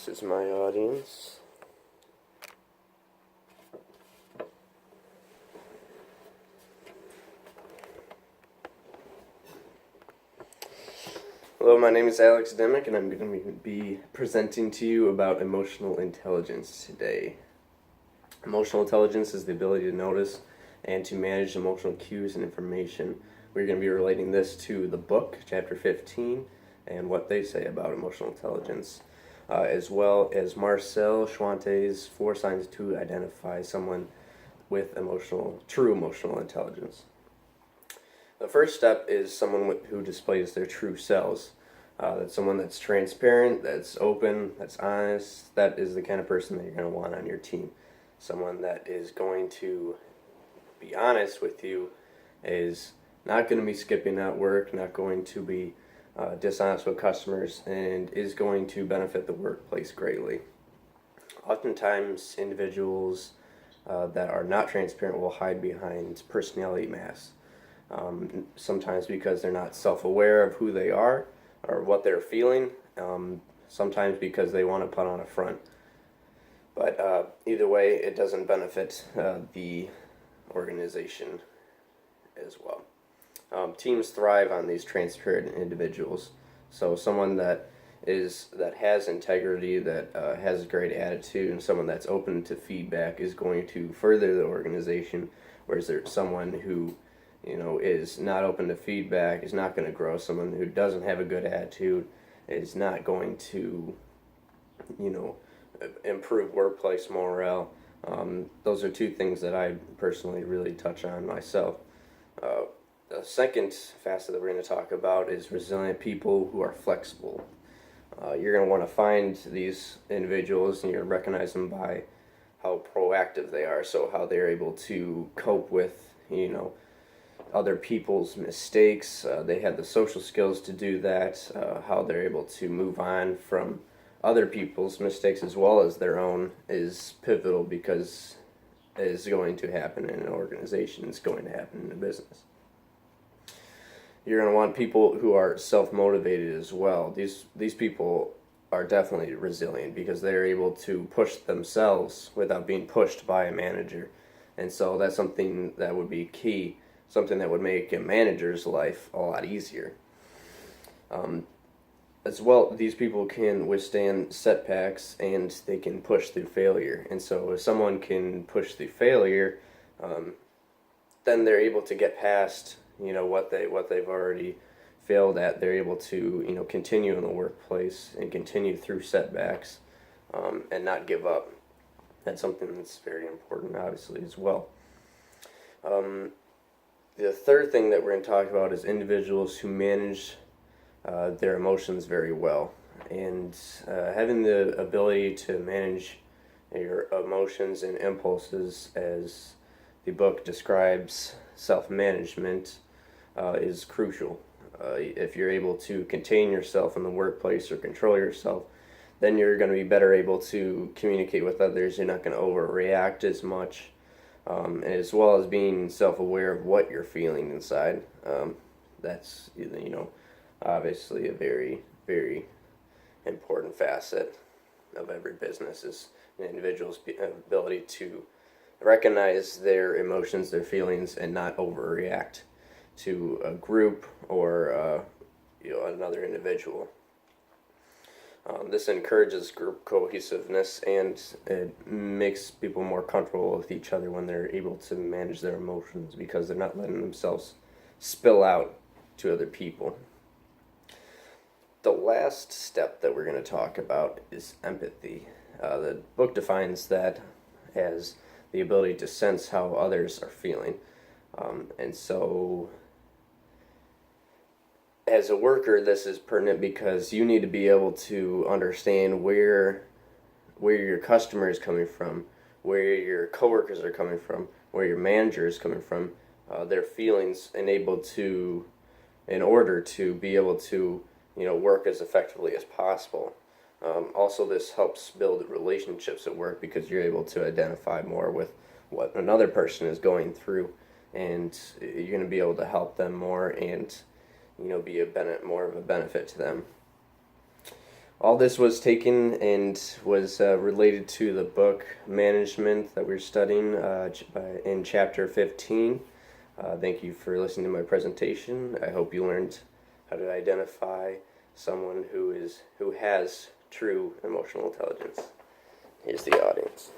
This is my audience. Hello, my name is Alex Demick, and I'm going to be presenting to you about emotional intelligence today. Emotional intelligence is the ability to notice and to manage emotional cues and information. We're going to be relating this to the book, chapter 15, and what they say about emotional intelligence, as well as Marcel Schwante's 4 Signs to Identify Someone with True Emotional Intelligence. The first step is someone who displays their true selves. That's someone that's transparent, that's open, that's honest. That is the kind of person that you're going to want on your team. Someone that is going to be honest with you, is not going to be skipping out work, not going to be dishonest with customers, and is going to benefit the workplace greatly. Oftentimes, individuals that are not transparent will hide behind personality masks. Sometimes because they're not self-aware of who they are or what they're feeling, sometimes because they want to put on a front. But either way, it doesn't benefit the organization as well. Teams thrive on these transparent individuals. So someone that has integrity, that has a great attitude, and someone that's open to feedback is going to further the organization. Whereas there's someone who is not open to feedback, is not going to grow. Someone who doesn't have a good attitude is not going to, improve workplace morale. Those are 2 things that I personally really touch on myself. The second facet that we're going to talk about is resilient people who are flexible. You're going to want to find these individuals, and you're going to recognize them by how proactive they are, so how they're able to cope with, other people's mistakes. They have the social skills to do that. How they're able to move on from other people's mistakes as well as their own is pivotal, because it is going to happen in an organization. It's going to happen in a business. You're going to want people who are self-motivated as well. These people are definitely resilient because they're able to push themselves without being pushed by a manager. And so that's something that would be key. Something that would make a manager's life a lot easier. As well, these people can withstand setbacks, and they can push through failure. And so if someone can push through failure, then they're able to get past what they've already failed at. They're able to continue in the workplace and continue through setbacks, and not give up. That's something that's very important, obviously, as well. The third thing that we're going to talk about is individuals who manage their emotions very well. And having the ability to manage your emotions and impulses, as the book describes self-management, is crucial. If you're able to contain yourself in the workplace or control yourself, then you're going to be better able to communicate with others. You're not going to overreact as much. As well as being self-aware of what you're feeling inside. That's obviously a very, very important facet of every business, is an individual's ability to recognize their emotions, their feelings, and not overreact to a group or another individual. This encourages group cohesiveness, and it makes people more comfortable with each other when they're able to manage their emotions, because they're not letting themselves spill out to other people. The last step that we're going to talk about is empathy. The book defines that as the ability to sense how others are feeling. And so as a worker, this is pertinent because you need to be able to understand where your customer is coming from, where your coworkers are coming from, where your manager is coming from, their feelings, in order to be able to work as effectively as possible. Also, this helps build relationships at work, because you're able to identify more with what another person is going through, and you're going to be able to help them more and be more of a benefit to them. All this was taken and was related to the book Management that we're studying in chapter 15. Thank you for listening to my presentation. I hope you learned how to identify someone who has true emotional intelligence. Here's the audience.